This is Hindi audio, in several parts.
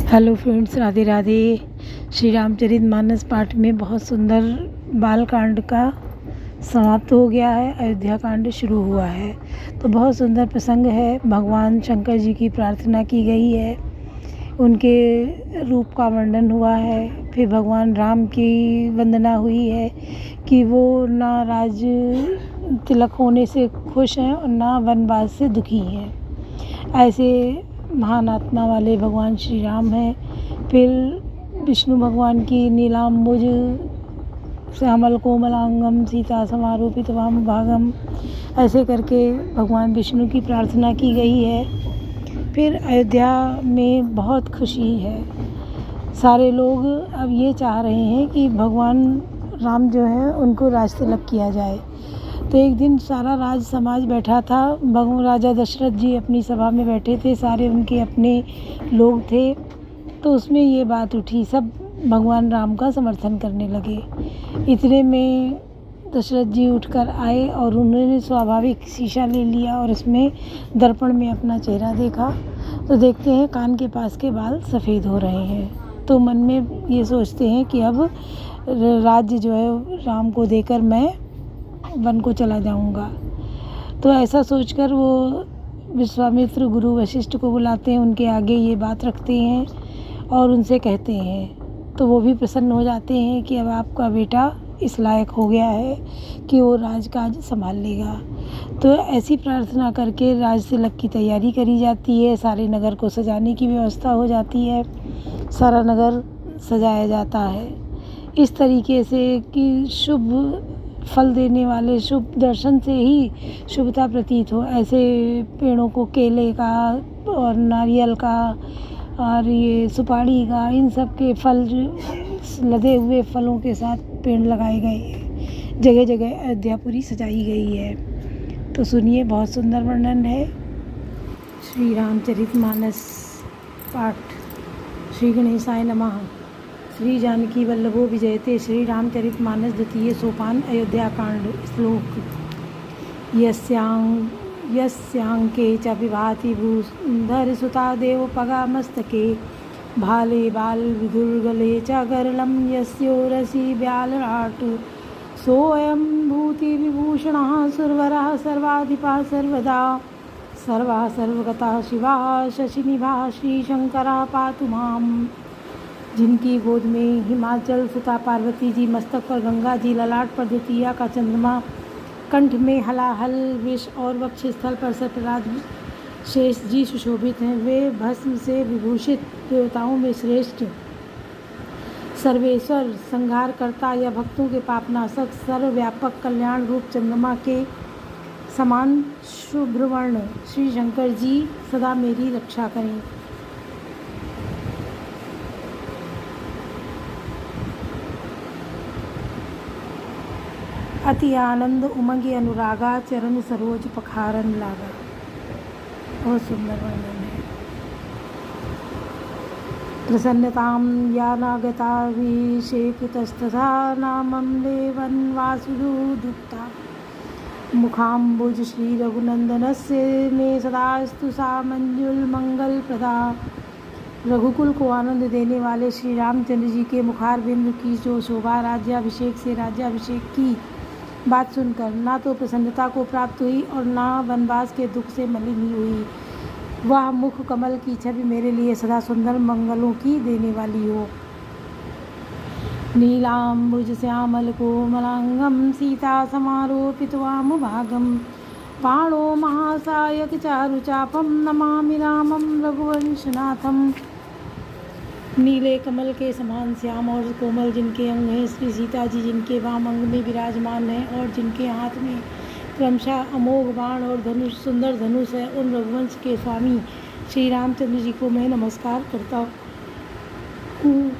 Hello friends, Radhe Radhe. श्री रामचरितमानस पाठ में बहुत सुंदर बालकांड का समाप्त हो गया है, अयोध्या कांड शुरू हुआ है। तो बहुत सुंदर प्रसंग है। भगवान शंकर जी की प्रार्थना की गई है, उनके रूप का वर्णन हुआ है। फिर भगवान राम की वंदना हुई है कि वो ना राज तिलक होने से खुश हैं और ना वनवास से दुखी हैं। ऐसे महान आत्मा वाले भगवान श्री राम हैं। फिर विष्णु भगवान की नीलाम्बुज श्यामल कोमलांगम सीता समारूपित वाम भागम, ऐसे करके भगवान विष्णु की प्रार्थना की गई है। फिर अयोध्या में बहुत खुशी है। सारे लोग अब ये चाह रहे हैं कि भगवान राम जो है उनको राज तिलक किया जाए। तो एक दिन सारा राज समाज बैठा था। भगवान राजा दशरथ जी अपनी सभा में बैठे थे, सारे उनके अपने लोग थे। तो उसमें ये बात उठी, सब भगवान राम का समर्थन करने लगे। इतने में दशरथ जी उठकर आए और उन्होंने स्वाभाविक शीशा ले लिया और उसमें दर्पण में अपना चेहरा देखा। तो देखते हैं कान के पास के बाल सफ़ेद हो रहे हैं। तो मन में ये सोचते हैं कि अब राज्य जो है राम को देकर मैं वन को चला जाऊंगा। तो ऐसा सोचकर वो विश्वामित्र गुरु वशिष्ठ को बुलाते हैं, उनके आगे ये बात रखते हैं और उनसे कहते हैं। तो वो भी प्रसन्न हो जाते हैं कि अब आपका बेटा इस लायक हो गया है कि वो राजकाज संभाल लेगा। तो ऐसी प्रार्थना करके राज तिलक की तैयारी करी जाती है। सारे नगर को सजाने की व्यवस्था हो जाती है, सारा नगर सजाया जाता है इस तरीके से कि शुभ फल देने वाले, शुभ दर्शन से ही शुभता प्रतीत हो, ऐसे पेड़ों को केले का और नारियल का और ये सुपारी का, इन सब के फल लदे हुए फलों के साथ पेड़ लगाए गए हैं। जगह जगह अयोध्यापुरी सजाई गई है। तो सुनिए, बहुत सुंदर वर्णन है। श्री रामचरितमानस पाठ। श्री गणेशाय नमः। श्री जानकी वल्लभो विजयते। श्री रामचरितमानस द्वितीय सोपान, अयोध्या कांड। श्लोक। यस्यांके च विभाति भूधर सुता देव पगा मस्तके भाले बाल विदुर्गले च गरलं यस्योरसि व्यालराट सोऽयं भूति विभूषणः सुरवरः सर्वाधिपः सर्वदा सर्वः सर्वगतः शिवः शशिनिभः श्रीशंकरः पातु माम्। जिनकी गोद में हिमाचल सुता पार्वती जी, मस्तक पर गंगा जी, ललाट पर द्वितीया का चंद्रमा, कंठ में हलाहल विष और वक्षस्थल पर सर्पराज शेष जी सुशोभित हैं। वे भस्म से विभूषित देवताओं में श्रेष्ठ, सर्वेश्वर, संहार करता या भक्तों के पापनाशक, सर्वव्यापक कल्याण रूप चंद्रमा के समान शुभ्रवर्ण श्री शंकर जी सदा मेरी रक्षा करें। अति आनंद उमंग अनुरागा चरण सरोज पखारन लागा। बहुत सुंदर वर्णन है। प्रसन्नताम यानागताभिषेकतस्तथा नामं लेवन वासुदुक्ता मुखाम्बुज श्री रघुनंदनस्य मे सदास्तु सा मंजुल मंगल प्रदा। रघुकुल को आनंद देने वाले श्री रामचंद्र जी के मुखारबिंद की जो शोभा राज्याभिषेक से राज्याभिषेक की बात सुनकर ना तो प्रसन्नता को प्राप्त हुई और ना वनवास के दुख से मलिन हुई, वह मुख कमल की छवि मेरे लिए सदा सुंदर मंगलों की देने वाली हो। नीलाम्बुज श्यामल कोमलांगम सीता समारोपित वाम भागम पाणो महासायक चारु चापम नमामि रामम रघुवंशनाथम। नीले कमल के समान श्याम और कोमल जिनके अंग हैं, श्री सीता जी जिनके वाम अंग में विराजमान हैं और जिनके हाथ में क्रमशः अमोघ बाण और धनुष, सुंदर धनुष है, उन रघुवंश के स्वामी श्री रामचंद्र जी को मैं नमस्कार करता हूँ।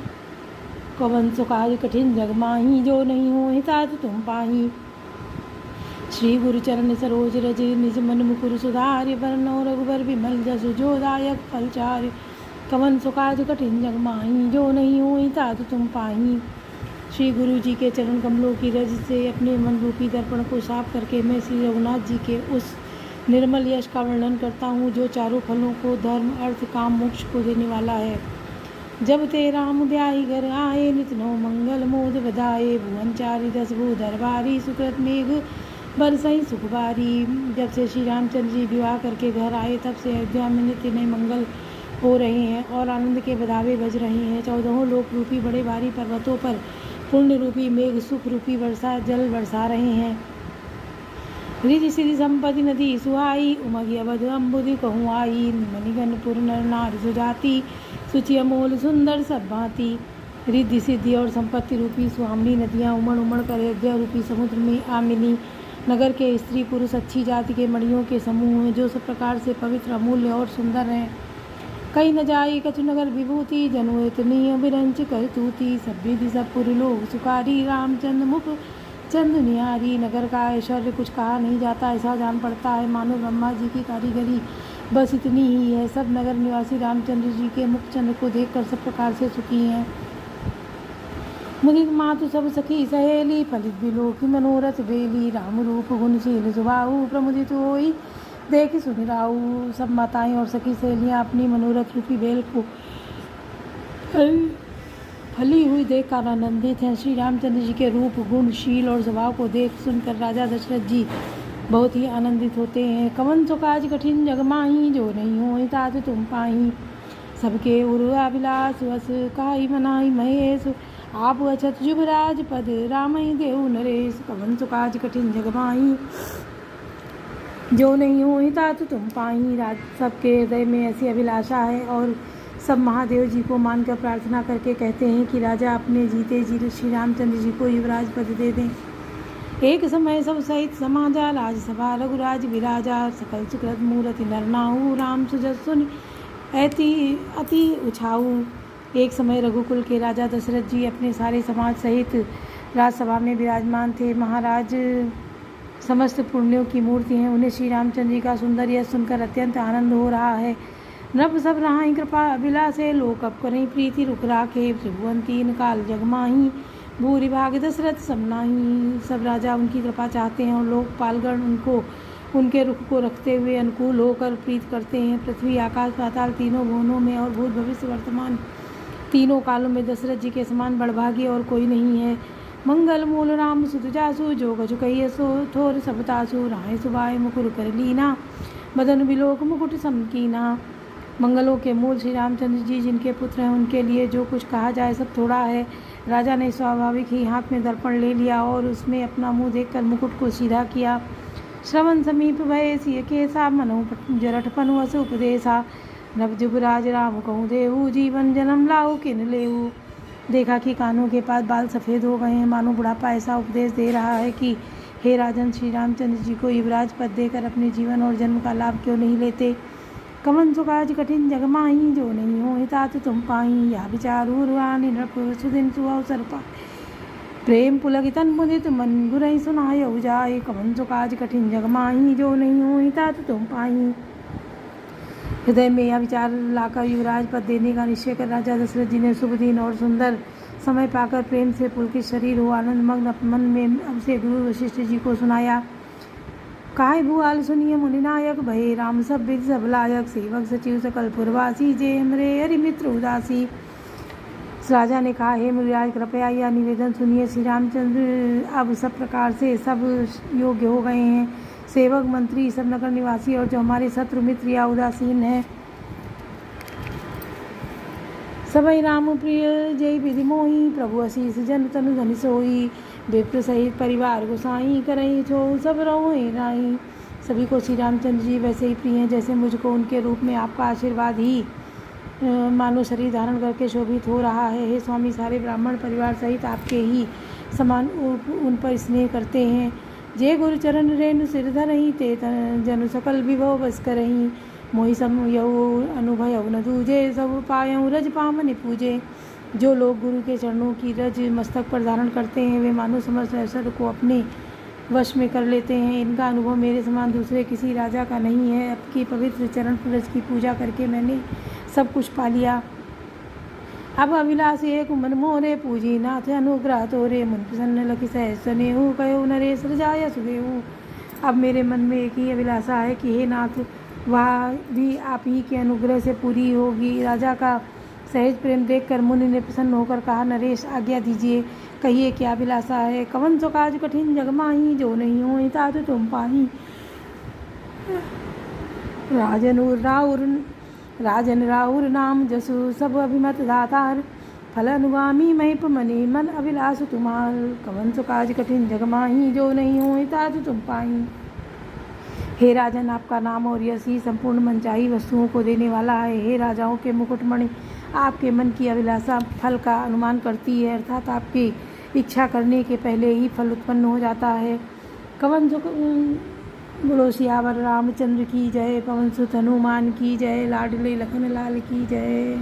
कवन सुकाज कठिन जग माही, जो नहीं हो हितात तुम पाही। श्री गुरु चरण सरोज रज निज मन मुकुर सुधार्य, वरनौ रघुबर विमल जसु जो दायक फलचार्य। कवन सुकाज कठिन जग माही, जो नहीं हुई तात तुम पाही। श्री गुरु जी के चरण कमलों की रज से अपने मन रूपी दर्पण को साफ करके मैं श्री रघुनाथ जी के उस निर्मल यश का वर्णन करता हूँ जो चारों फलों को, धर्म, अर्थ, काम, मोक्ष को देने वाला है। जब ते राम ब्याही घर आए, नित नौ मंगल मोद बधाए। भुवन चारि दस भू दरबारी, सुकृत मेघ बरसई सुखबारी। जब से श्री रामचंद्र जी विवाह करके घर आए, तब से अयोध्या में नित्य नए मंगल हो रहे हैं और आनंद के बधावे बज रहे हैं। 14 लोक रूपी बड़े भारी पर्वतों पर पुण्य रूपी मेघ सुख रूपी वर्षा जल बरसा रहे हैं। रिधि सिधि संपत्ति नदी सुहाई, उमगी अवध अम्बुदि कहूँ आई। मणिगणपुर नर नारी सुजाति, सुचि अमोल सुंदर सब भांति। रिद्धि सिद्धि और संपत्ति रूपी सुहामनी नदियाँ उमड़ उमड़ कर अयोध्या रूपी समुद्र में आ मिली। नगर के स्त्री पुरुष अच्छी जाति के मणियों के समूह हैं, जो सब प्रकार से पवित्र अमूल्य और सुंदर हैं। कई न जाई कछु नगर विभूति, जनु इतनी अभिरंच कर तूती। सब विधि सब पुर लोग सुखारी, रामचंद्र मुख चंद निहारी। नगर का ऐश्वर्य कुछ कहा नहीं जाता, ऐसा जान पड़ता है मानो ब्रह्मा जी की कारीगरी बस इतनी ही है। सब नगर निवासी रामचंद्र जी के मुख चंद्र को देखकर सब प्रकार से सुखी हैं। मुदित मातु सब सखी सहेली, फलित बिलो की मनोरथ बेली। राम रूप गुणशील सुभाऊ, प्रमुदित होई देख सुनि राऊ। सब माताएं और सखी सहेलियां अपनी मनोरथ रूपी बेल को फली हुई देखकर आनंदित हैं। श्री रामचंद्र जी के रूप गुण शील और स्वभाव को देख सुनकर राजा दशरथ जी बहुत ही आनंदित होते हैं। कवन सो काज कठिन जग माही, जो नहीं हो तात तुम पाही। सबके उर अभिलाष वस काई मनाई महेश, आप अछत जुबराज पद रामई देव नरेश। कवन सो काज कठिन जग माही, जो नहीं हो तात तुम पाही। सबके हृदय में ऐसी अभिलाषा है और सब महादेव जी को मानकर प्रार्थना करके कहते हैं कि राजा अपने जीते जी श्री रामचंद्र जी को युवराज पद दे दें। एक समय सब सहित समाजा, राजसभा रघुराज विराजा। सकल सुकृत मूर्ति नरनाहु, राम सुजस सुनि अति उछाऊ। एक समय रघुकुल के राजा दशरथ जी अपने सारे समाज सहित राजसभा में विराजमान थे। महाराज समस्त पुण्यों की मूर्ति हैं, उन्हें श्री रामचंद्र जी का सुंदर यश सुनकर अत्यंत आनंद हो रहा है। नभ सब रहाई कृपा अभिलाषे, लोक अब करहीं प्रीति रुख राखे। त्रिभुवन तीन काल जग माही, भूरि भाग दशरथ सब नाही। सब राजा उनकी कृपा चाहते हैं और लोकपालगण उनको उनके रुख को रखते हुए अनुकूल होकर प्रीत करते हैं। पृथ्वी आकाश पाताल तीनों भुवनों में और भूत भविष्य वर्तमान तीनों कालों में दशरथ जी के समान बड़भागी और कोई नहीं है। मंगल मूल राम सुत जासु, जो कछु कहिए सो थोर सब तासु। राय सुबाय मुकुर कर लीना, मदन बिलोक मुकुट समकीना। मंगलों के मूल श्री रामचंद्र जी जिनके पुत्र हैं, उनके लिए जो कुछ कहा जाए सब थोड़ा है। राजा ने स्वाभाविक ही हाथ में दर्पण ले लिया और उसमें अपना मुंह देखकर मुकुट को सीधा किया। श्रवण समीप भय सिय केसा, मनो जरठ पनु अस उपदेशा। नव जुबराज राम कहूँ देहु, जीवन जन्म लाऊ किन लेहु। देखा कि कानों के पास बाल सफ़ेद हो गए हैं, मानो बुढ़ापा ऐसा उपदेश दे रहा है कि हे राजन, श्री रामचंद्र जी को युवराज पद देकर अपने जीवन और जन्म का लाभ क्यों नहीं लेते। कवन सो काज कठिन जग माही, जो नहीं हो तात तुम पाही। या विचारू रुआनि नृप सुदिन सुअवसर पाए, प्रेम पुलकितन मुदित मन गुरहि सुनायउ जाय। कवन सो काज कठिन जग माही, जो नहीं हो तात तुम पाही। हृदय में यह विचार लाकर युवराज पद देने का निश्चय कर राजा दशरथ जी ने शुभ दिन और सुंदर समय पाकर प्रेम से पुलकित शरीर हो आनंद मग्न मन में अवसे गुरु वशिष्ठ जी को सुनाया। काय भुआल सुनिय मुनिनायक, भये राम सब विधि सब लायक। सेवक सचिव सकल पुरवासी, जे हमरे हरि मित्र उदासी। राजा ने कहा, हे मुनिराज, कृपया यह निवेदन सुनिए। श्री रामचंद्र अब सब प्रकार से सब योग्य हो गए हैं। सेवक मंत्री सब नगर निवासी और जो हमारे शत्रु मित्र या उदासीन हैं, सबई राम प्रिय जय विधि मोही। प्रभु असीस जन तनु धन सोई, विप्र सहित परिवार गोसाई। करई छो सब रहो राई। सभी को श्री रामचंद्र जी वैसे ही प्रिय हैं जैसे मुझको उनके रूप में आपका आशीर्वाद ही मानो शरीर धारण करके शोभित हो रहा है। हे स्वामी, सारे ब्राह्मण परिवार सहित आपके ही समान उन पर स्नेह करते हैं। जय गुरु चरण रेणु सिर धरही, ते जनु सकल विभव बस करही। मोहि सम यऊ अनुभव न दूजे, सब पायऊ रज पामनि पूजे। जो लोग गुरु के चरणों की रज मस्तक पर धारण करते हैं, वे मानो समस्त ऐश्वर्य को अपने वश में कर लेते हैं। इनका अनुभव मेरे समान दूसरे किसी राजा का नहीं है। आपकी पवित्र चरण रज की पूजा करके मैंने सब कुछ पा लिया। अब अभिलाष एक मन मोरे, पूजी नाथ अनुग्रह तोरे। मन प्रसन्न लखि सहज सनेहु, कयो नरेश रजाय सुदेहु। अब मेरे मन में एक ही अभिलाषा है कि हे नाथ, वह भी आप ही के अनुग्रह से पूरी होगी। राजा का सहज प्रेम देखकर मुनि ने प्रसन्न होकर कहा, नरेश आज्ञा दीजिए, कहिए क्या अभिलाषा है। कवन सो काज कठिन जग माही, जो नहीं हो तात तुम पाही। राजन राउर नाम जसु, सब अभिमत दातार, फल अनुगामी महिप मने, मन अभिलाष तुम्हार। कवन सो काज कठिन जग माही, जो नहीं हो तात तुम पाही। हे राजन, आपका नाम और यश ही संपूर्ण मनचाही वस्तुओं को देने वाला है। हे राजाओं के मुकुटमणि, आपके मन की अभिलाषा फल का अनुमान करती है, अर्थात आपकी इच्छा करने के पहले ही फल उत्पन्न हो जाता है। कवन सो बोलो सियावर रामचंद्र की जय, पवन सुत हनुमान की जय, लाडले लखन लाल की जय।